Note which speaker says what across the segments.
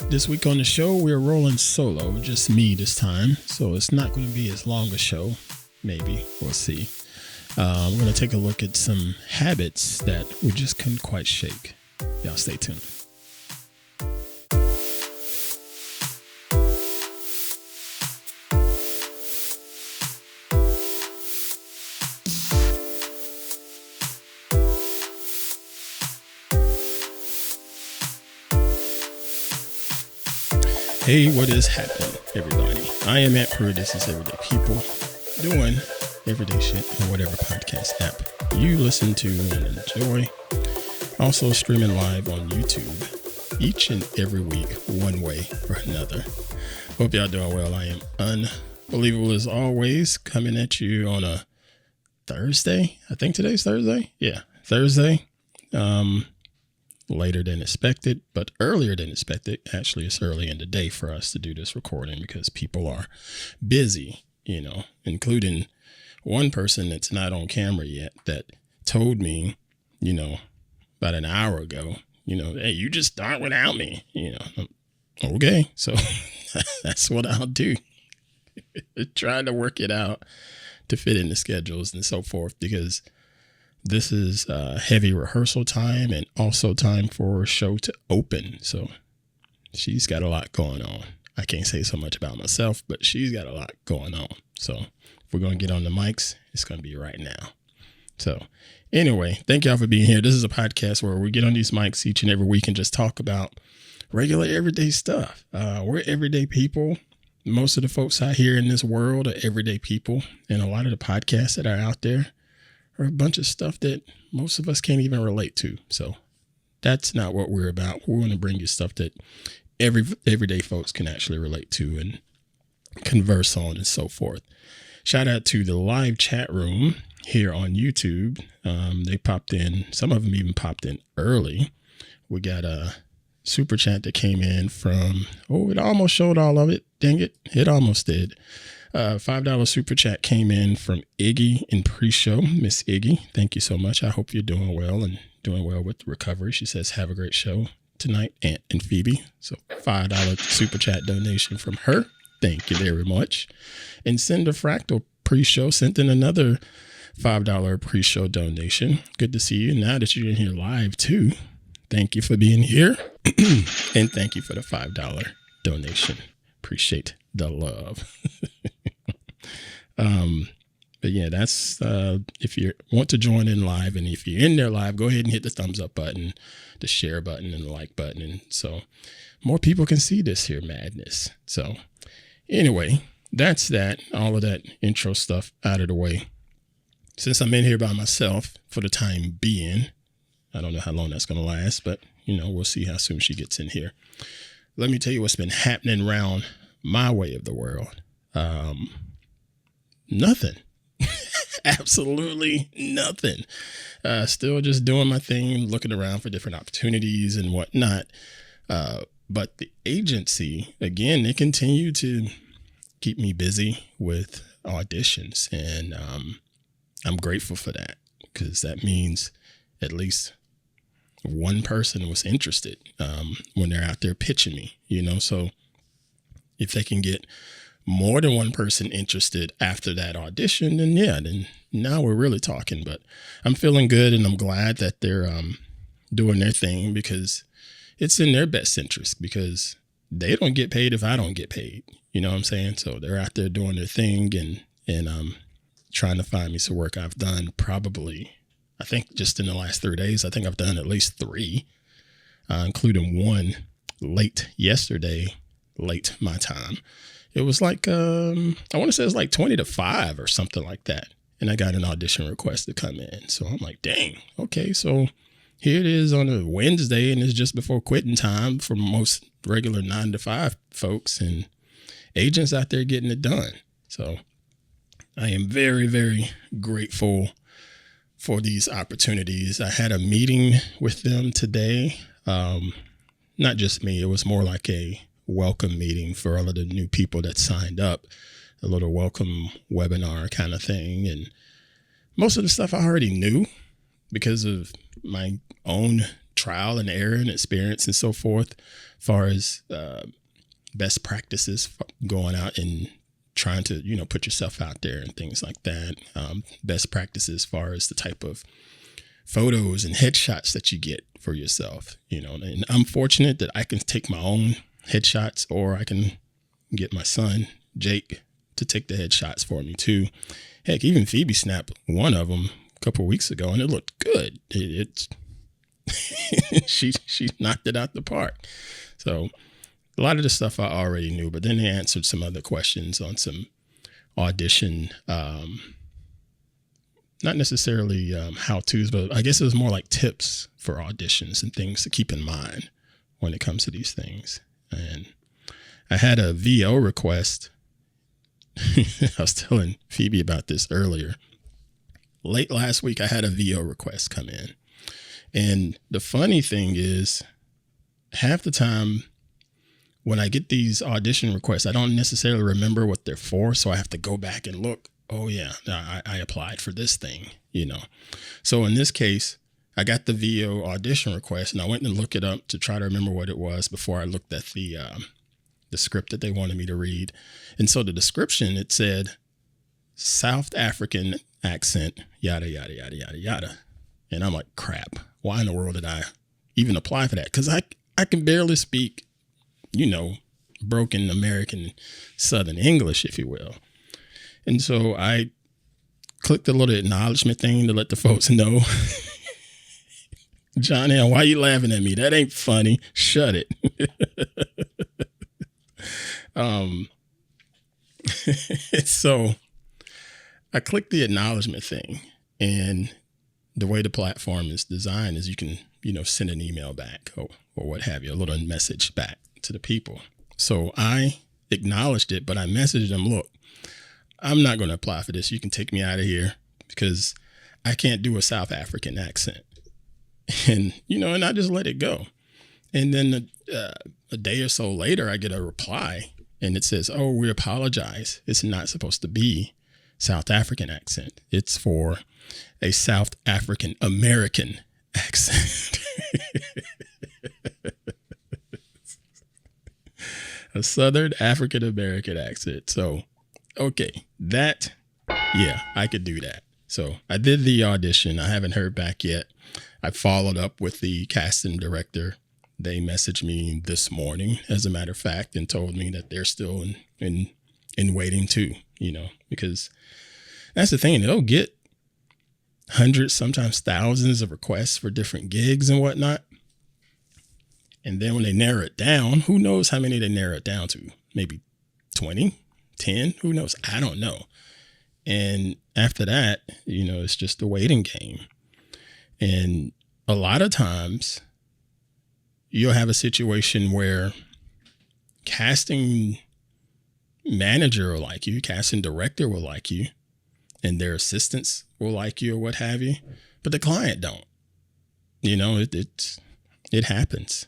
Speaker 1: This week on the show, we're rolling solo, just me this time. So it's not going to be as long a show. Maybe. We'll see. We're going to take a look at some habits that we just couldn't quite shake. Y'all stay tuned. Hey, what is happening, everybody? I am at Pruitt. This is Everyday People doing everyday shit on whatever podcast app you listen to and enjoy. Also streaming live on YouTube each and every week, one way or another. Hope y'all doing well. I am unbelievable as always, coming at you on a Thursday. I think today's Thursday. Yeah, Thursday. Later than expected, but earlier than expected. Actually, it's early in the day for us to do this recording because people are busy, including one person that's not on camera yet that told me, about an hour ago, hey, you just start without me, okay. So that's what I'll do. Trying to work it out to fit in the schedules and so forth, because this is heavy rehearsal time and also time for a show to open. So she's got a lot going on. I can't say so much about myself, but she's got a lot going on. So if we're going to get on the mics, it's going to be right now. So anyway, thank y'all for being here. This is a podcast where we get on these mics each and every week and just talk about regular everyday stuff. We're everyday people. Most of the folks out here in this world are everyday people. And a lot of the podcasts that are out there or a bunch of stuff that most of us can't even relate to. So that's not what we're about. We want to bring you stuff that everyday folks can actually relate to and converse on and so forth. Shout out to the live chat room here on YouTube. They popped in. Some of them even popped in early. We got a super chat that came in from, it almost showed all of it. Dang it. It almost did. $5 super chat came in from Iggy in pre-show. Miss Iggy, thank you so much. I hope you're doing well and doing well with the recovery. She says, have a great show tonight, Aunt and Phoebe. So $5 super chat donation from her. Thank you very much. And Cinder Fractal pre-show sent in another $5 pre-show donation. Good to see you. Now that you're in here live too, thank you for being here. And thank you for the $5 donation. Appreciate the love. But yeah, that's if you want to join in live, and if you're in there live, go ahead and hit the thumbs up button, the share button, and the like button, and so more people can see this here madness. So anyway, that's that. All of that intro stuff out of the way. Since I'm in here by myself for the time being, I don't know how long that's going to last, but we'll see how soon she gets in here. Let me tell you what's been happening around my way of the world. Nothing. Absolutely nothing. Still just doing my thing, looking around for different opportunities and whatnot. But the agency, again, they continue to keep me busy with auditions. And I'm grateful for that, because that means at least one person was interested when they're out there pitching me, so if they can get more than one person interested after that audition, then now we're really talking. But I'm feeling good, and I'm glad that they're doing their thing, because it's in their best interest, because they don't get paid if I don't get paid. You know what I'm saying? So they're out there doing their thing and trying to find me some work. I've done probably, I think just in the last 3 days, I think I've done at least 3, including one late yesterday, late my time. It was like, I want to say it was like 20 to 5 or something like that. And I got an audition request to come in. So I'm like, dang, okay. So here it is on a Wednesday, and it's just before quitting time for most regular 9 to 5 folks, and agents out there getting it done. So I am very, very grateful for these opportunities. I had a meeting with them today. Not just me. It was more like a welcome meeting for all of the new people that signed up, a little welcome webinar kind of thing. And most of the stuff I already knew because of my own trial and error and experience and so forth, as far as best practices going out and trying to, put yourself out there and things like that. Best practices as far as the type of photos and headshots that you get for yourself, and I'm fortunate that I can take my own headshots, or I can get my son, Jake, to take the headshots for me too. Heck, even Phoebe snapped one of them a couple of weeks ago and it looked good. She knocked it out the park. So a lot of the stuff I already knew, but then they answered some other questions on some audition, not necessarily how-tos, but I guess it was more like tips for auditions and things to keep in mind when it comes to these things. And I had a VO request. I was telling Phoebe about this earlier. Late last week, I had a VO request come in. And the funny thing is, half the time when I get these audition requests, I don't necessarily remember what they're for. So I have to go back and look. Oh, yeah, I applied for this thing, So in this case, I got the VO audition request and I went and looked it up to try to remember what it was before I looked at the script that they wanted me to read. And so the description, it said South African accent, yada, yada, yada, yada, yada. And I'm like, crap, why in the world did I even apply for that? Because I can barely speak, broken American Southern English, if you will. And so I clicked the little acknowledgement thing to let the folks know. John L., why you laughing at me? That ain't funny. Shut it. So I clicked the acknowledgement thing, and the way the platform is designed is you can, send an email back or what have you, a little message back to the people. So I acknowledged it, but I messaged them, look, I'm not going to apply for this. You can take me out of here because I can't do a South African accent. And, and I just let it go. And then a day or so later, I get a reply and it says, oh, we apologize. It's not supposed to be South African accent. It's for a South African American accent. A Southern African American accent. So, okay, I could do that. So I did the audition. I haven't heard back yet. I followed up with the casting director. They messaged me this morning, as a matter of fact, and told me that they're still in waiting too, because that's the thing. They'll get hundreds, sometimes thousands of requests for different gigs and whatnot. And then when they narrow it down, who knows how many they narrow it down to? Maybe 20, 10, who knows? I don't know. And after that, it's just a waiting game. And a lot of times you'll have a situation where casting manager will like you, casting director will like you, and their assistants will like you or what have you, but the client don't. It happens.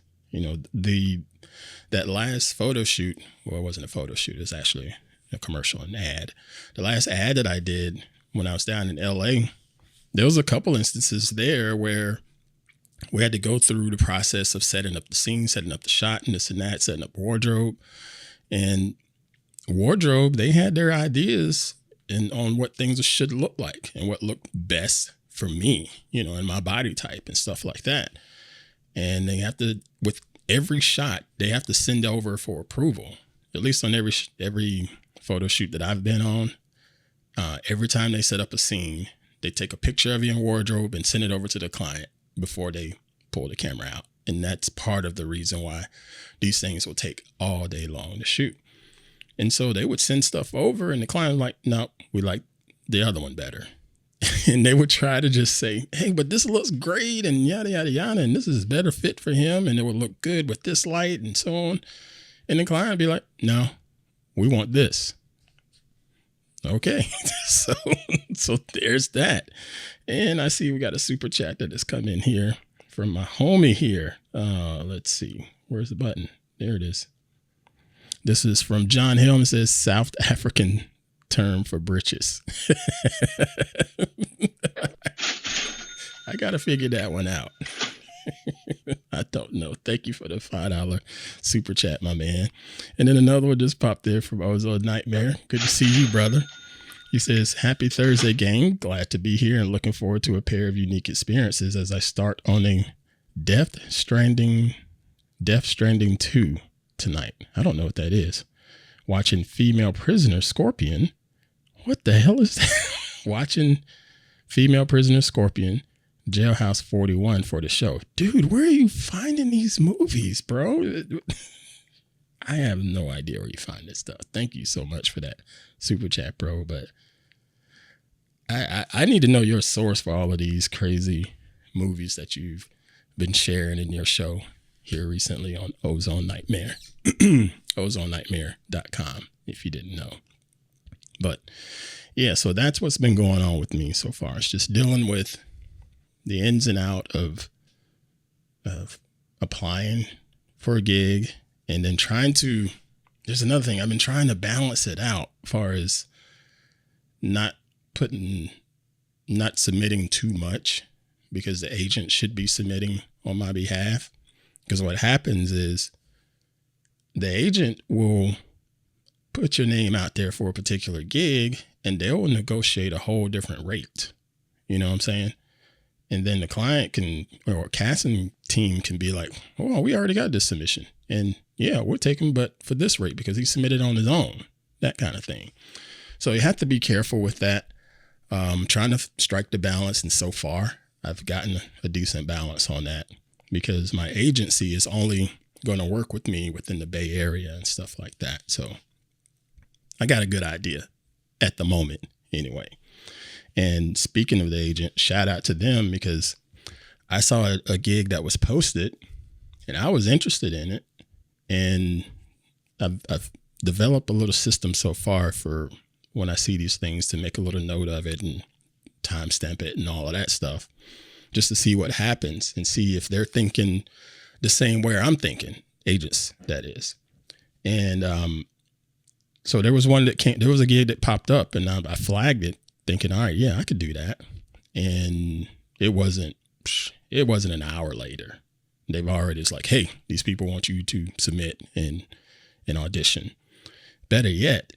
Speaker 1: That last photo shoot, well, it wasn't a photo shoot, it was actually a commercial, an ad. The last ad that I did when I was down in LA, there was a couple instances there where we had to go through the process of setting up the scene, setting up the shot and this and that, setting up wardrobe. And wardrobe, they had their ideas on what things should look like and what looked best for me, and my body type and stuff like that. And they have to, with every shot, they have to send over for approval, at least on every photo shoot that I've been on. Every time they set up a scene, they take a picture of you in wardrobe and send it over to the client before they pull the camera out. And that's part of the reason why these things will take all day long to shoot. And so they would send stuff over and the client was like, no, we like the other one better. And they would try to just say, hey, but this looks great and yada, yada, yada. And this is better fit for him. And it would look good with this light and so on. And the client would be like, no, we want this. Okay. So there's that. And I see we got a super chat that has come in here from my homie here. Let's see. Where's the button? There it is. This is from John Hill. It says South African term for britches. I got to figure that one out. I don't know. Thank you for the $5 super chat, my man. And then another one just popped there from Ozone Nightmare. Good to see you, brother. He says, happy Thursday, gang. Glad to be here and looking forward to a pair of unique experiences as I start on a Death Stranding 2 tonight. I don't know what that is. Watching Female Prisoner Scorpion. What the hell is that? Watching Female Prisoner Scorpion, Jailhouse 41 for the show. Dude, where are you finding these movies, bro? I have no idea where you find this stuff. Thank you so much for that super chat, bro. But I need to know your source for all of these crazy movies that you've been sharing in your show here recently on Ozone Nightmare. OzoneNightmare.com, if you didn't know. But yeah, so that's what's been going on with me so far. It's just dealing with the ins and out of applying for a gig, and then there's another thing. I've been trying to balance it out as far as not submitting too much, because the agent should be submitting on my behalf. Because what happens is the agent will put your name out there for a particular gig and they'll negotiate a whole different rate. You know what I'm saying? And then the client or casting team can be like, oh, we already got this submission. And yeah, we'll take him, but for this rate, because he submitted on his own, that kind of thing. So you have to be careful with that. Trying to strike the balance. And so far I've gotten a decent balance on that, because my agency is only going to work with me within the Bay Area and stuff like that. So I got a good idea at the moment anyway. And speaking of the agent, shout out to them, because I saw a gig that was posted and I was interested in it. And I've developed a little system so far for when I see these things to make a little note of it and timestamp it and all of that stuff, just to see what happens and see if they're thinking the same way I'm thinking, agents, that is. And so there was a gig that popped up, and I flagged it thinking, all right, yeah, I could do that. And it wasn't an hour later. They've already, it's like, hey, these people want you to submit and audition. Better yet,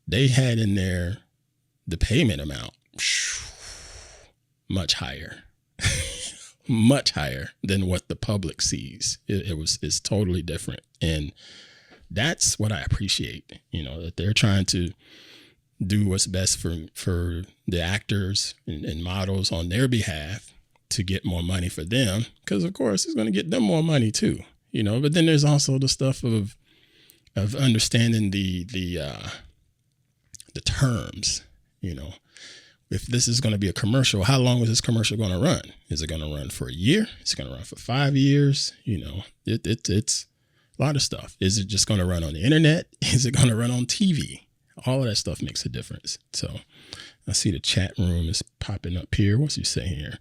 Speaker 1: they had in there the payment amount much higher. Much higher than what the public sees. It's totally different. And that's what I appreciate, that they're trying to do what's best for the actors and models on their behalf to get more money for them. Because of course it's going to get them more money too, but then there's also the stuff of understanding the terms, If this is going to be a commercial, how long is this commercial going to run? Is it going to run for a year? Is it going to run for 5 years? It's a lot of stuff. Is it just going to run on the internet? Is it going to run on TV? All of that stuff makes a difference. So I see the chat room is popping up here. What's he saying here?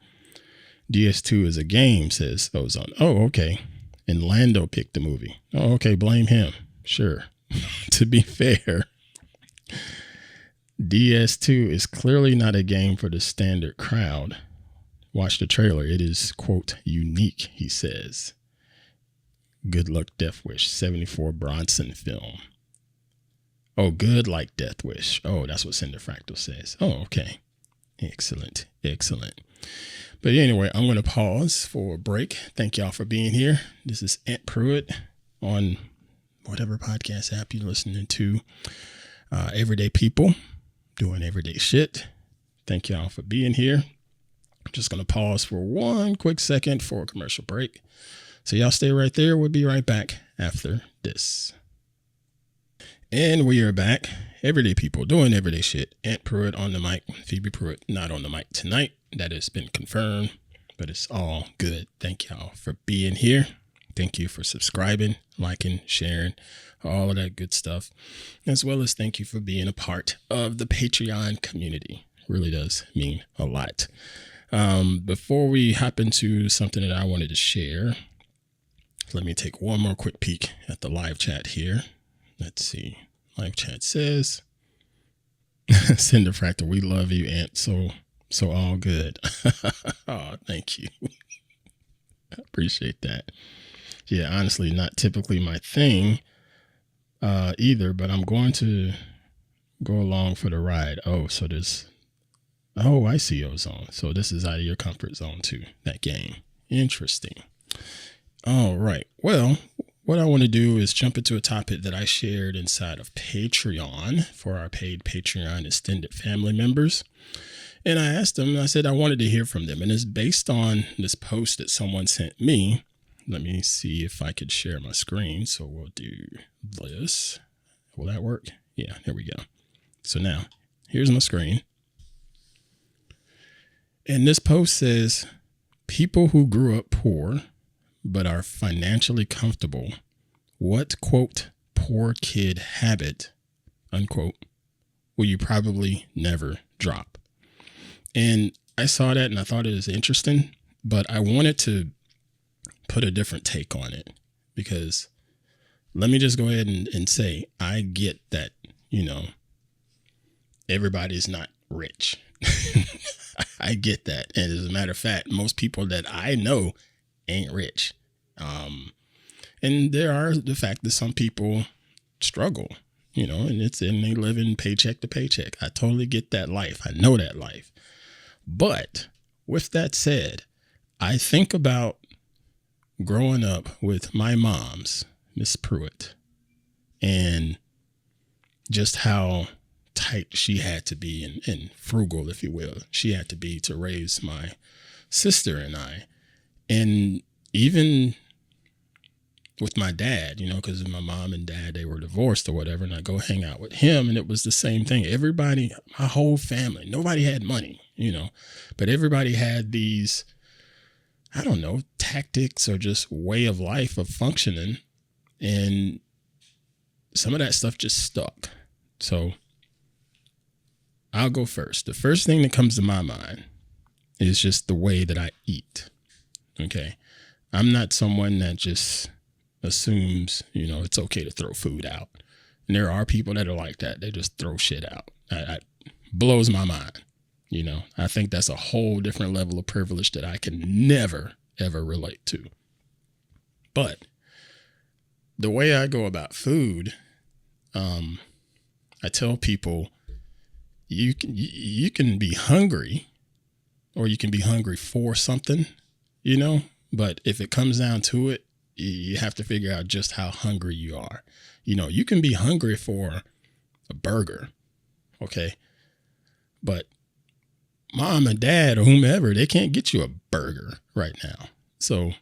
Speaker 1: DS2 is a game, says Ozone. Oh, okay. And Lando picked the movie. Oh, okay. Blame him. Sure. To be fair, DS2 is clearly not a game for the standard crowd. Watch the trailer. It is, quote, unique, he says. Good Luck Death Wish, 74 Bronson film. Oh, good like Death Wish. Oh, that's what Cinder Fractal says. Oh, okay. Excellent. But anyway, I'm going to pause for a break. Thank y'all for being here. This is Aunt Pruitt on whatever podcast app you're listening to. Everyday people doing everyday shit. Thank y'all for being here. I'm just going to pause for one quick second for a commercial break. So y'all stay right there. We'll be right back after this. And we are back. Everyday people doing everyday shit. Aunt Pruitt on the mic. Phoebe Pruitt not on the mic tonight. That has been confirmed, but it's all good. Thank y'all for being here. Thank you for subscribing, liking, sharing, all of that good stuff. As well as thank you for being a part of the Patreon community. Really does mean a lot. Before we hop into something that I wanted to share, let me take one more quick peek at the live chat here. Let's see. Live chat says, Cinder Fractal, we love you, Aunt. So all good. Oh, thank you. Appreciate that. Yeah, honestly, not typically my thing either, but I'm going to go along for the ride. I see Ozone. So this is out of your comfort zone too, that game. Interesting. All right. Well, what I want to do is jump into a topic that I shared inside of Patreon for our paid Patreon extended family members. And I asked them, I said I wanted to hear from them. And it's based on this post that someone sent me. Let me see if I could share my screen. So we'll do this. Will that work? Yeah, there we go. So now here's my screen. And this post says, people who grew up poor but are financially comfortable, what, quote, poor kid habit, unquote, will you probably never drop? And I saw that and I thought it was interesting, but I wanted to put a different take on it because let me just go ahead and say, I get that, everybody's not rich. I get that. And as a matter of fact, most people that I know ain't rich. And there are the fact that some people struggle, and they live in paycheck to paycheck. I totally get that life. I know that life. But with that said, I think about growing up with my mom's, Miss Pruitt, and just how tight she had to be and frugal, if you will, she had to be to raise my sister and I. And even with my dad, because my mom and dad, they were divorced or whatever, and I go hang out with him, and it was the same thing. Everybody, my whole family, nobody had money, but everybody had these, I don't know, tactics or just way of life of functioning. And some of that stuff just stuck. So I'll go first. The first thing that comes to my mind is just the way that I eat. Okay. I'm not someone that just assumes, it's okay to throw food out. And there are people that are like that. They just throw shit out. That blows my mind. I think that's a whole different level of privilege that I can never, ever relate to. But the way I go about food, I tell people you can be hungry, or you can be hungry for something, but if it comes down to it, you have to figure out just how hungry you are. You can be hungry for a burger. Okay. But mom and dad or whomever, they can't get you a burger right now. So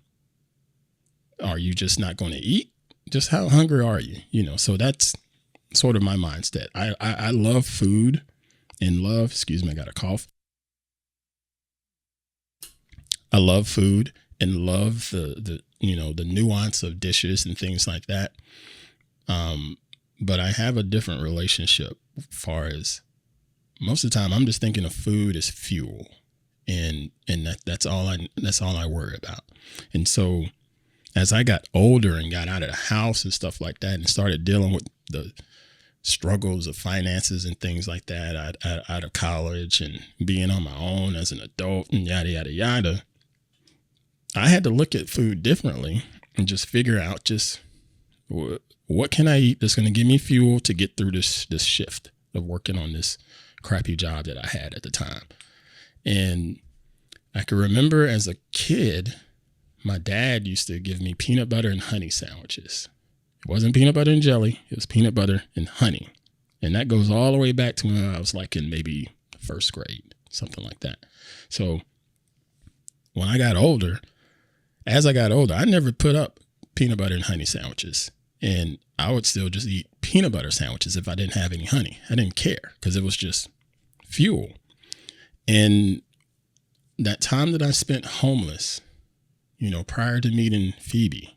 Speaker 1: are you just not going to eat? Just how hungry are you? So that's sort of my mindset. I love food and excuse me, I got a cough. I love food and love the nuance of dishes and things like that. But I have a different relationship as far as most of the time I'm just thinking of food as fuel, and that's all I worry about. And so as I got older and got out of the house and stuff like that and started dealing with the struggles of finances and things like that out of college and being on my own as an adult and yada, yada, yada, I had to look at food differently and just figure out just what can I eat that's going to give me fuel to get through this shift of working on this crappy job that I had at the time. And I can remember as a kid, my dad used to give me peanut butter and honey sandwiches. It wasn't peanut butter and jelly. It was peanut butter and honey. And that goes all the way back to when I was like in maybe first grade, something like that. So when I got older, I never put up peanut butter and honey sandwiches. And I would still just eat peanut butter sandwiches if I didn't have any honey. I didn't care because it was just fuel. And that time that I spent homeless, prior to meeting Phoebe,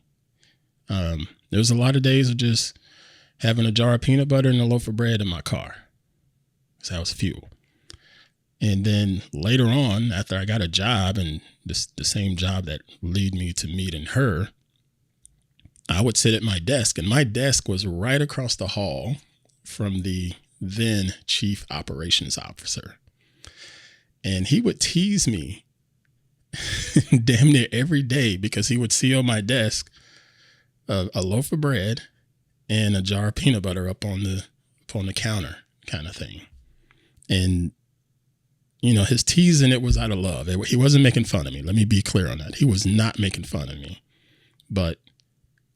Speaker 1: there was a lot of days of just having a jar of peanut butter and a loaf of bread in my car. So that was fuel. And then later on, after I got a job, and the same job that led me to meeting her, I would sit at my desk, and my desk was right across the hall from the then chief operations officer. And he would tease me damn near every day because he would see on my desk a loaf of bread and a jar of peanut butter up on the counter kind of thing. And, his teasing it was out of love. He wasn't making fun of me. Let me be clear on that. He was not making fun of me. But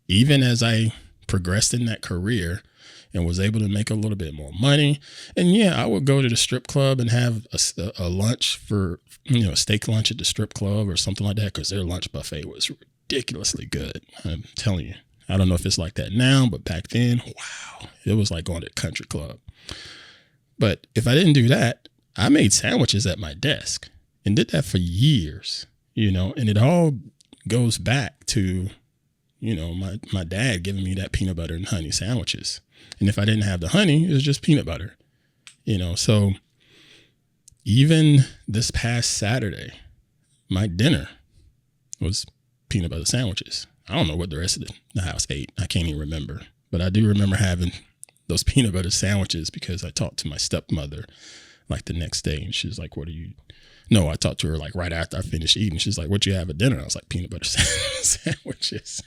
Speaker 1: even as I progressed in that career and was able to make a little bit more money, and yeah, I would go to the strip club and have a lunch for, a steak lunch at the strip club or something like that, because their lunch buffet was ridiculously good. I'm telling you. I don't know if it's like that now, but back then, wow, it was like going to a country club. But if I didn't do that, I made sandwiches at my desk and did that for years, and it all goes back to, my dad giving me that peanut butter and honey sandwiches. And if I didn't have the honey, it was just peanut butter, so even this past Saturday, my dinner was peanut butter sandwiches. I don't know what the rest of the house ate. I can't even remember. But I do remember having those peanut butter sandwiches because I talked to my stepmother like the next day. And she's like, No, I talked to her like right after I finished eating. She's like, "What you have at dinner?" I was like, "Peanut butter sandwiches."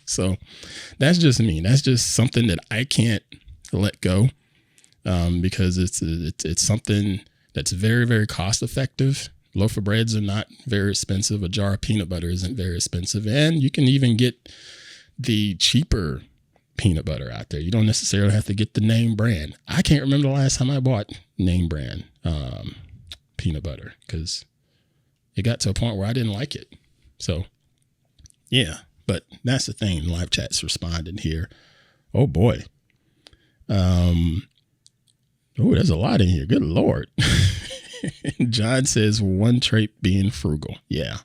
Speaker 1: So that's just me. That's just something that I can't let go because it's something that's very, very cost effective. Loaf of breads are not very expensive. A jar of peanut butter isn't very expensive. And you can even get the cheaper peanut butter out there. You don't necessarily have to get the name brand. I can't remember the last time I bought name brand peanut butter because it got to a point where I didn't like it. So, yeah, but that's the thing. Live chat's responding here. Oh, boy. There's a lot in here. Good Lord. John says one trait being frugal. Yeah.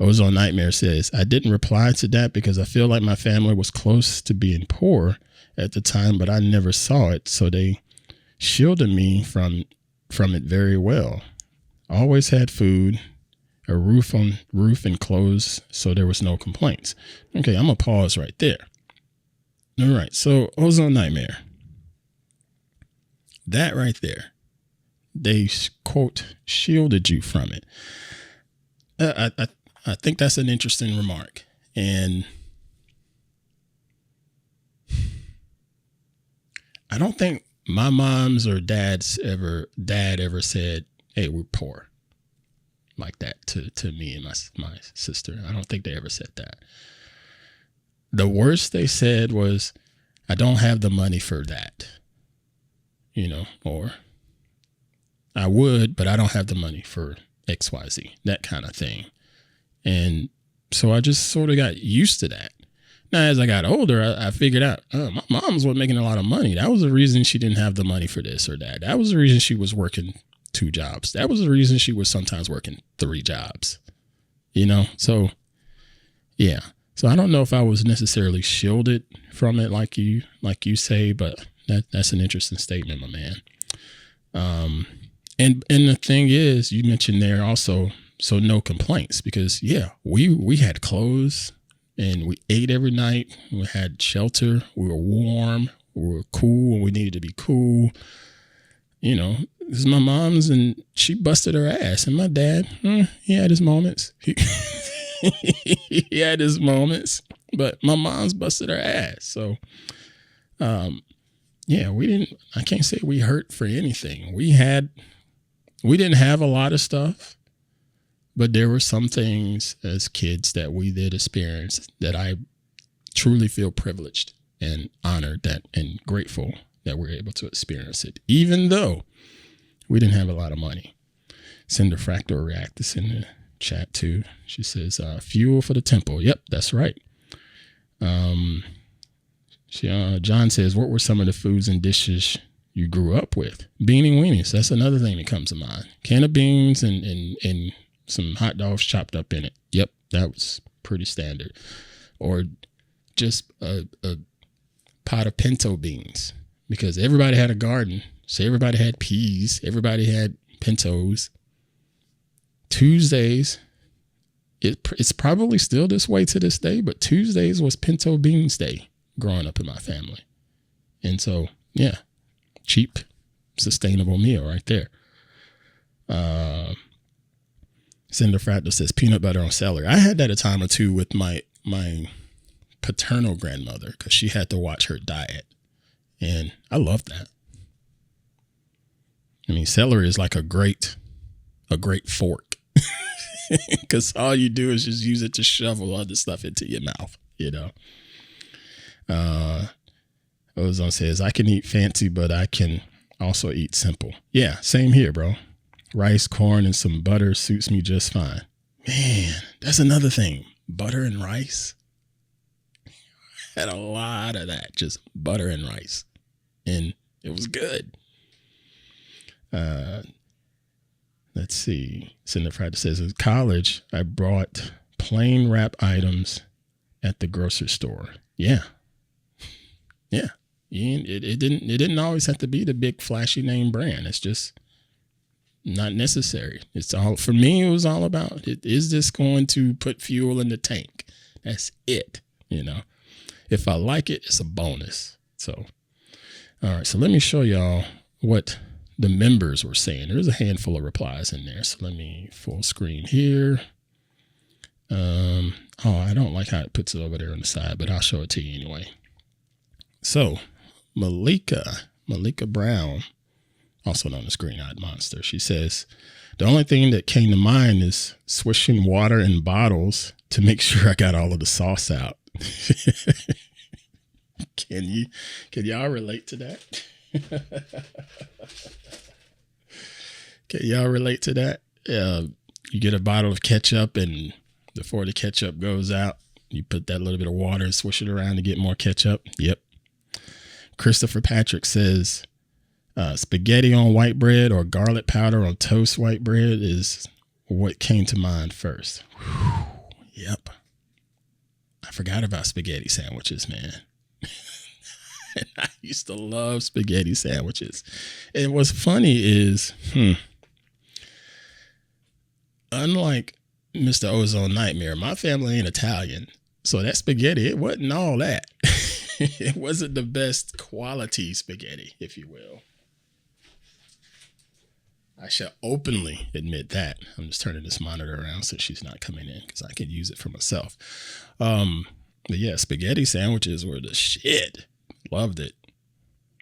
Speaker 1: Ozone Nightmare says, I didn't reply to that because I feel like my family was close to being poor at the time, but I never saw it. So they shielded me from it very well. Always had food, a roof and clothes. So there was no complaints. Okay. I'm going to pause right there. All right. So Ozone Nightmare, that right there. They, quote, shielded you from it. I think that's an interesting remark. And I don't think my mom's or dad ever said, "Hey, we're poor," like that to me and my sister. I don't think they ever said that. The worst they said was, "I don't have the money for that," or "I would, but I don't have the money for XYZ," that kind of thing. And so I just sort of got used to that. Now, as I got older, I figured out, my mom's wasn't making a lot of money. That was the reason she didn't have the money for this or that. That was the reason she was working 2 jobs. That was the reason she was sometimes working 3 jobs, So, yeah. So I don't know if I was necessarily shielded from it like you say, but that's an interesting statement, my man. And the thing is, you mentioned there also, so no complaints because we had clothes and we ate every night. We had shelter. We were warm. We were cool when we needed to be cool. This is my mom's and she busted her ass. And my dad, he had his moments. He had his moments, but my mom's busted her ass. So, I can't say we hurt for anything. We didn't have a lot of stuff, but there were some things as kids that we did experience that I truly feel privileged and honored and grateful that we're able to experience it, even though we didn't have a lot of money. Cinder Fractal React is in the chat too. She says, fuel for the temple. Yep, that's right. John says, what were some of the foods and dishes you grew up with? Beanie weenies. That's another thing that comes to mind. Can of beans and some hot dogs chopped up in it. Yep, that was pretty standard. Or just a pot of pinto beans because everybody had a garden. So everybody had peas. Everybody had pintos. Tuesdays, it's probably still this way to this day, but Tuesdays was pinto beans day growing up in my family. And so, yeah, cheap, sustainable meal right there. Cinder Fractal says peanut butter on celery. I had that a time or two with my paternal grandmother because she had to watch her diet. And I love that. I mean, celery is like a great fork because all you do is just use it to shovel other stuff into your mouth, you know. Ozone says, I can eat fancy, but I can also eat simple. Yeah, same here, bro. Rice, corn, and some butter suits me just fine. Man, that's another thing. Butter and rice. Had a lot of that, just butter and rice. And it was good. Let's see. Cinder Fractal says, in college, I brought plain wrap items at the grocery store. Yeah. Yeah. It didn't always have to be the big flashy name brand. It's just not necessary. It's all, for me, it was all about, is this going to put fuel in the tank? That's it. You know, if I like it, it's a bonus. So, all right. So let me show y'all what the members were saying. There's a handful of replies in there. So let me full screen here. I don't like how it puts it over there on the side, but I'll show it to you anyway. So Malika Brown, also known as Green Eyed Monster, she says, the only thing that came to mind is swishing water in bottles to make sure I got all of the sauce out. Can y'all relate to that? Can y'all relate to that? You get a bottle of ketchup, and before the ketchup goes out, you put that little bit of water and swish it around to get more ketchup. Yep. Christopher Patrick says, spaghetti on white bread or garlic powder on toast white bread is what came to mind first. Whew. Yep. I forgot about spaghetti sandwiches, man. And I used to love spaghetti sandwiches. And what's funny is, unlike Mr. Ozone Nightmare, my family ain't Italian. So that spaghetti, it wasn't all that. It wasn't the best quality spaghetti, if you will. I shall openly admit that. I'm just turning this monitor around so she's not coming in because I could use it for myself. But yeah, spaghetti sandwiches were the shit. Loved it.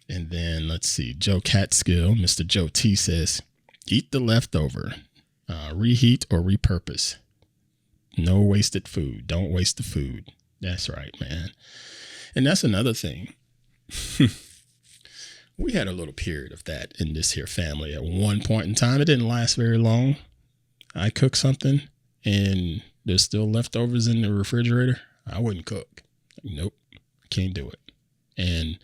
Speaker 1: And then let's see, Joe Catskill, Mr. Joe T says, eat the leftover, reheat or repurpose. No wasted food. Don't waste the food. That's right, man. And that's another thing. We had a little period of that in this here family at one point in time. It didn't last very long. I cook something and there's still leftovers in the refrigerator. I wouldn't cook. Nope. Can't do it. And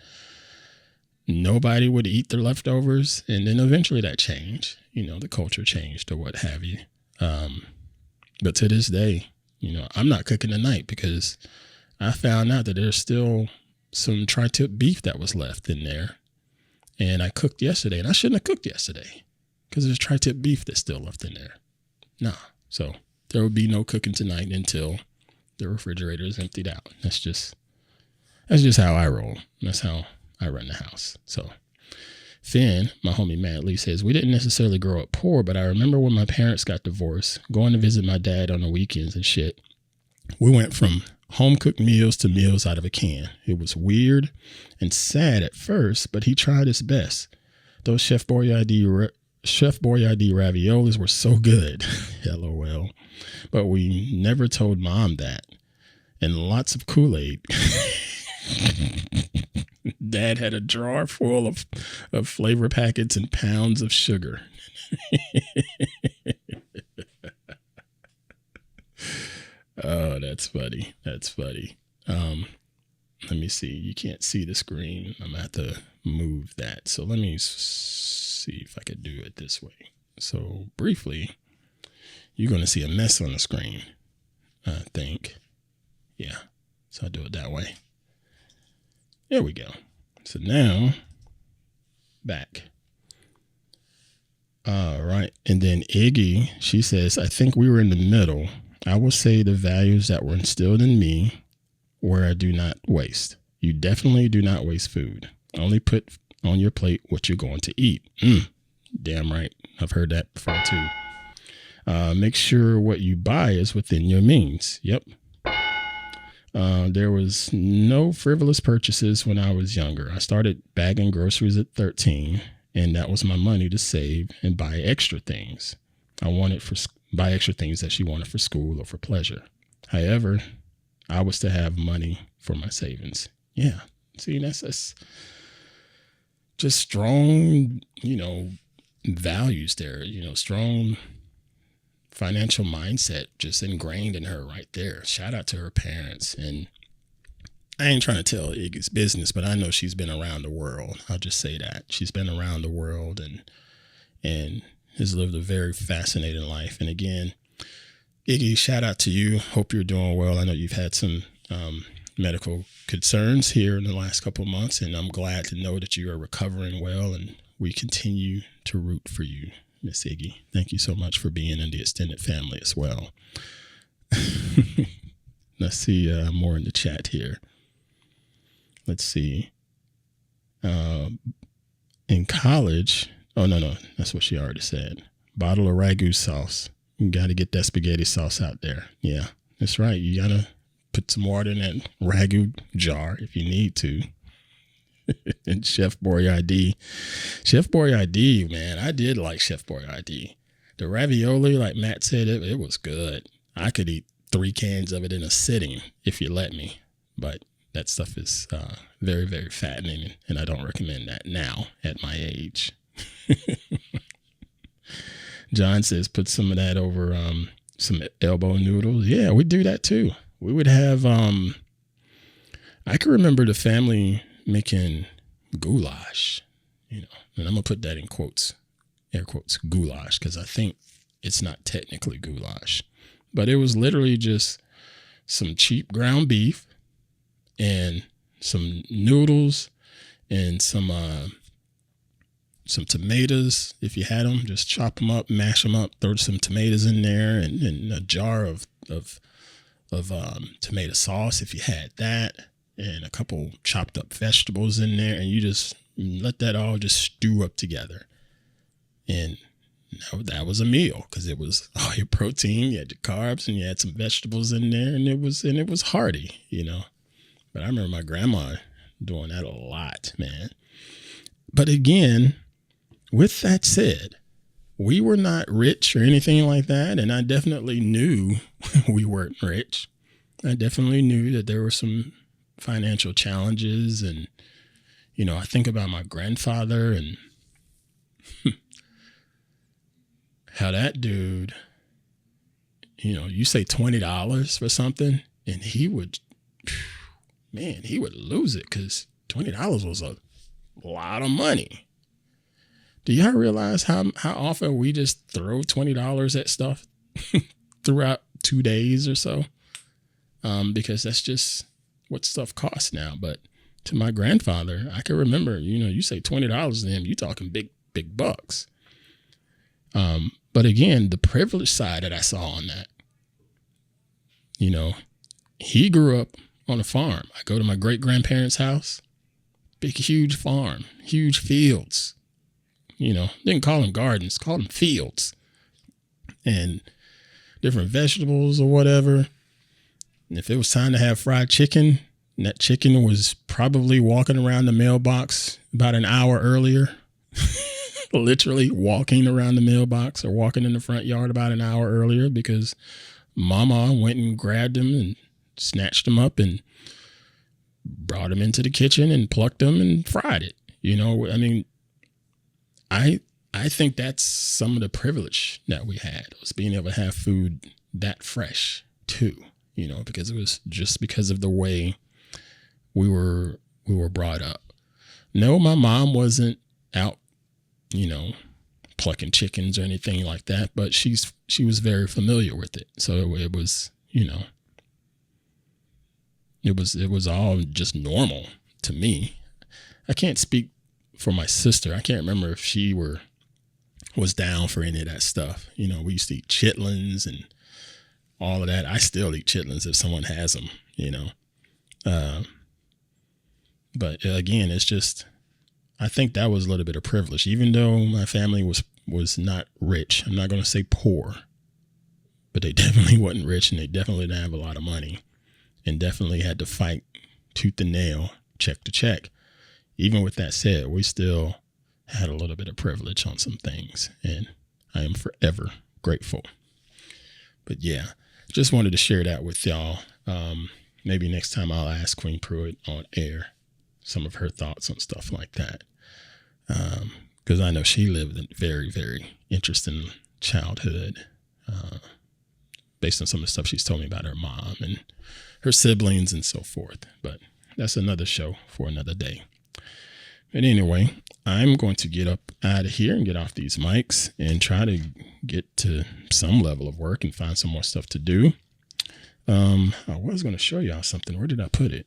Speaker 1: nobody would eat their leftovers. And then eventually that changed. You know, the culture changed or what have you. But to this day, you know, I'm not cooking tonight because I found out that there's still some tri-tip beef that was left in there. And I cooked yesterday, and I shouldn't have cooked yesterday because there's tri-tip beef that's still left in there. Nah. So there will be no cooking tonight until the refrigerator is emptied out. That's just how I roll. That's how I run the house. So Finn, my homie Matt Lee, says, we didn't necessarily grow up poor, but I remember when my parents got divorced, going to visit my dad on the weekends and shit. We went from home-cooked meals to meals out of a can. It was weird and sad at first, but he tried his best. Those Chef Boyardee raviolis were so good. LOL. But we never told Mom that. And lots of Kool-Aid. Dad had a drawer full of flavor packets and pounds of sugar. Oh, that's funny. That's funny. Let me see. You can't see the screen. I'm going to have to move that. So let me see if I could do it this way. So briefly, you're going to see a mess on the screen, I think. Yeah. So I'll do it that way. There we go. So now, back. All right. And then Iggy, she says, I think we were in the middle. I will say the values that were instilled in me where I do not waste. You definitely do not waste food. Only put on your plate what you're going to eat. Damn right. I've heard that before too. Make sure what you buy is within your means. Yep. There was no frivolous purchases when I was younger. I started bagging groceries at 13, and that was my money to save and buy extra things. Buy extra things that she wanted for school or for pleasure. However, I was to have money for my savings. Yeah. See, that's just strong, values there, strong financial mindset just ingrained in her right there. Shout out to her parents. And I ain't trying to tell Iggy's business, but I know she's been around the world. I'll just say that. She's been around the world and has lived a very fascinating life. And again, Iggy, shout out to you. Hope you're doing well. I know you've had some medical concerns here in the last couple of months, and I'm glad to know that you are recovering well, and we continue to root for you, Miss Iggy. Thank you so much for being in the extended family as well. Let's see more in the chat here. Let's see. In college, no, that's what she already said. Bottle of ragu sauce. You got to get that spaghetti sauce out there. Yeah, that's right. You got to put some water in that ragu jar if you need to. And Chef Boyardee. Chef Boyardee, man, I did like Chef Boyardee. The ravioli, like Matt said, it was good. I could eat 3 cans of it in a sitting if you let me. But that stuff is very, very fattening, and I don't recommend that now at my age. John says, put some of that over some elbow noodles. Yeah, we do that too. We would have, I can remember the family making goulash, and I'm going to put that in quotes, air quotes, goulash, because I think it's not technically goulash, but it was literally just some cheap ground beef and some noodles and some tomatoes. If you had them, just chop them up, mash them up, throw some tomatoes in there, and a jar of tomato sauce if you had that, and a couple chopped up vegetables in there, and you just let that all just stew up together. And that was a meal, because it was all your protein, you had your carbs, and you had some vegetables in there, and it was hearty, But I remember my grandma doing that a lot, man. But again, with that said, we were not rich or anything like that, and I definitely knew we weren't rich. I definitely knew that there were some financial challenges, and, I think about my grandfather and how that dude, you say $20 for something, and he would lose it, because $20 was a lot of money. Do y'all realize how often we just throw $20 at stuff throughout 2 days or so? Because that's just what stuff costs now. But to my grandfather, I can remember, you say $20 to him, you talking big bucks. But again, the privilege side that I saw on that, he grew up on a farm. I go to my great grandparents' house, big, huge farm, huge fields. Didn't call them gardens, called them fields, and different vegetables or whatever. And if it was time to have fried chicken, that chicken was probably walking around the mailbox about an hour earlier, literally walking around the mailbox or walking in the front yard about an hour earlier, because Mama went and grabbed him and snatched him up and brought him into the kitchen and plucked him and fried it. I think that's some of the privilege that we had, was being able to have food that fresh too, because it was just because of the way we were brought up. No, my mom wasn't out, plucking chickens or anything like that, but she was very familiar with it. So it was, it was all just normal to me. I can't speak for my sister. I can't remember if she was down for any of that stuff. We used to eat chitlins and all of that. I still eat chitlins if someone has them, but again, it's just, I think that was a little bit of privilege, even though my family was not rich. I'm not going to say poor, but they definitely wasn't rich, and they definitely didn't have a lot of money, and definitely had to fight tooth and nail, check to check. Even with that said, we still had a little bit of privilege on some things, and I am forever grateful. But yeah, just wanted to share that with y'all. Maybe next time I'll ask Queen Pruitt on air some of her thoughts on stuff like that. Because I know she lived a very, very interesting childhood, based on some of the stuff she's told me about her mom and her siblings and so forth. But that's another show for another day. But anyway, I'm going to get up out of here and get off these mics and try to get to some level of work and find some more stuff to do. I was going to show y'all something. Where did I put it?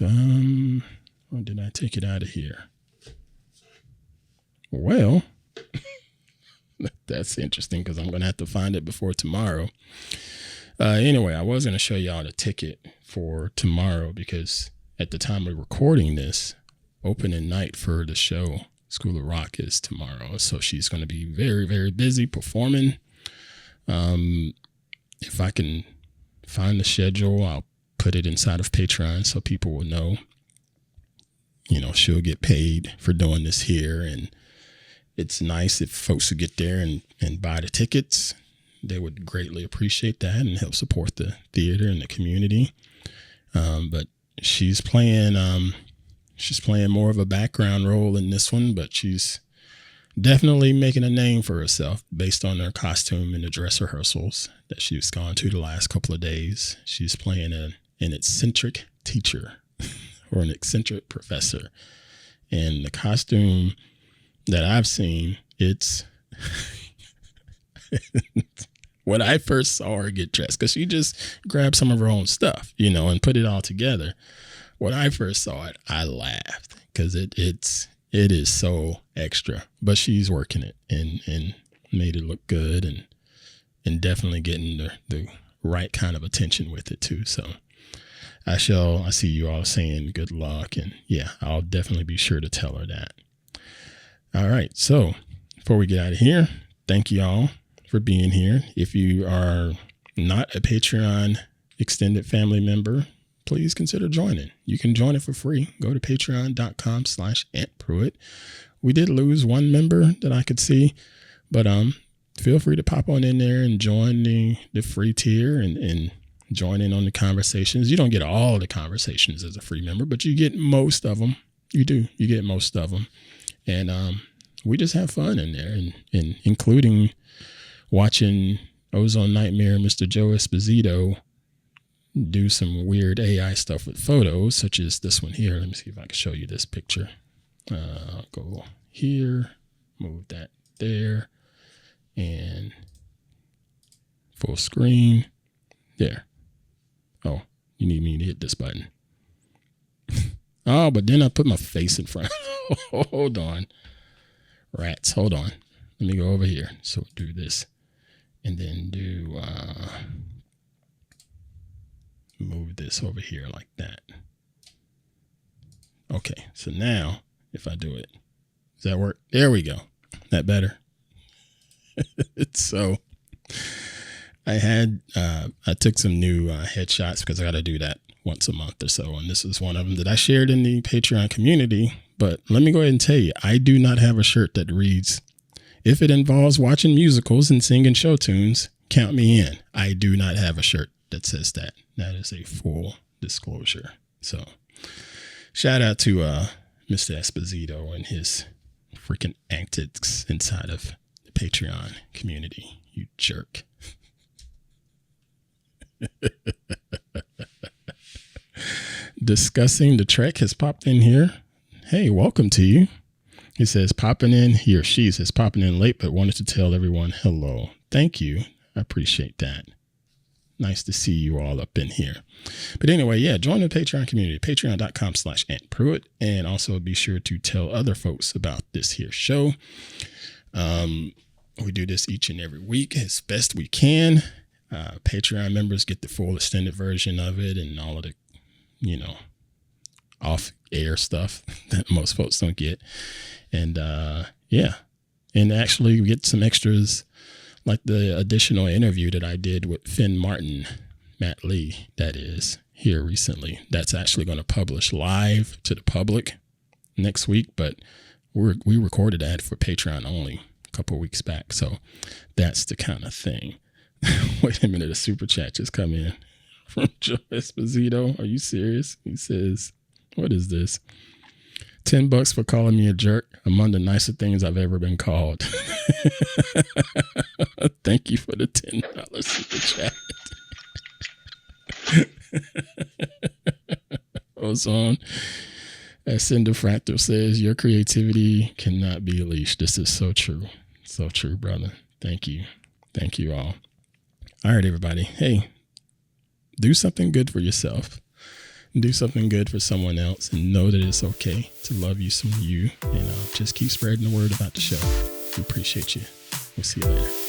Speaker 1: Or did I take it out of here? Well, that's interesting because I'm going to have to find it before tomorrow. Anyway, I was going to show y'all the ticket for tomorrow because at the time of recording this, opening night for the show, School of Rock, is tomorrow. So she's going to be very, very busy performing. If I can find the schedule, I'll put it inside of Patreon so people will know, she'll get paid for doing this here. And it's nice if folks would get there and buy the tickets. They would greatly appreciate that and help support the theater and the community. But she's playing more of a background role in this one, but she's definitely making a name for herself based on her costume and the dress rehearsals that she's gone to the last couple of days. She's playing an eccentric teacher or an eccentric professor. And the costume that I've seen, it's when I first saw her get dressed, because she just grabbed some of her own stuff, and put it all together. When I first saw it, I laughed because it is so extra, but she's working it and made it look good and definitely getting the right kind of attention with it too. So I see you all saying good luck, and yeah, I'll definitely be sure to tell her that. All right. So before we get out of here, thank you all for being here. If you are not a Patreon extended family member, please consider joining. You can join it for free. Go to patreon.com/Aunt Pruitt. We did lose one member that I could see, but feel free to pop on in there and join the free tier and join in on the conversations. You don't get all the conversations as a free member, but you get most of them. You do. You get most of them. And we just have fun in there, and including watching Ozone Nightmare Mr. Joe Esposito do some weird AI stuff with photos, such as this one here. Let me see if I can show you this picture. I'll go here, move that there, and full screen. There. Oh, you need me to hit this button. Oh, but then I put my face in front. Hold on. Rats, hold on. Let me go over here. So do this. And then do move this over here like that. Okay, so now if I do it, does that work? There we go. That better? So I took some new headshots because I got to do that once a month or so. And this is one of them that I shared in the Patreon community. But let me go ahead and tell you, I do not have a shirt that reads, "If it involves watching musicals and singing show tunes, count me in." I do not have a shirt that says that. That is a full disclosure. So shout out to Mr. Esposito and his freaking antics inside of the Patreon community. You jerk. Discussing the Trek has popped in here. Hey, welcome to you. He says popping in, he or she says popping in late, but wanted to tell everyone hello. Thank you. I appreciate that. Nice to see you all up in here. But anyway, yeah, join the Patreon community, patreon.com/Aunt Pruitt. And also be sure to tell other folks about this here show. We do this each and every week as best we can. Patreon members get the full extended version of it and all of the, off air stuff that most folks don't get. And yeah, and actually we get some extras like the additional interview that I did with Finn Martin, Matt Lee, that is, here recently. That's actually going to publish live to the public next week, but we recorded that for Patreon only a couple of weeks back. So that's the kind of thing. Wait a minute, a super chat just come in from Joe Esposito. Are you serious? He says, what is this? $10 for calling me a jerk. Among the nicer things I've ever been called. Thank you for the $10 super chat. Goes on. As Cinder Fractal says, your creativity cannot be leashed. This is so true. So true, brother. Thank you. Thank you all. All right, everybody. Hey, do something good for yourself. Do something good for someone else, and know that it's okay to love you some you, and just keep spreading the word about the show. We appreciate you. We'll see you later.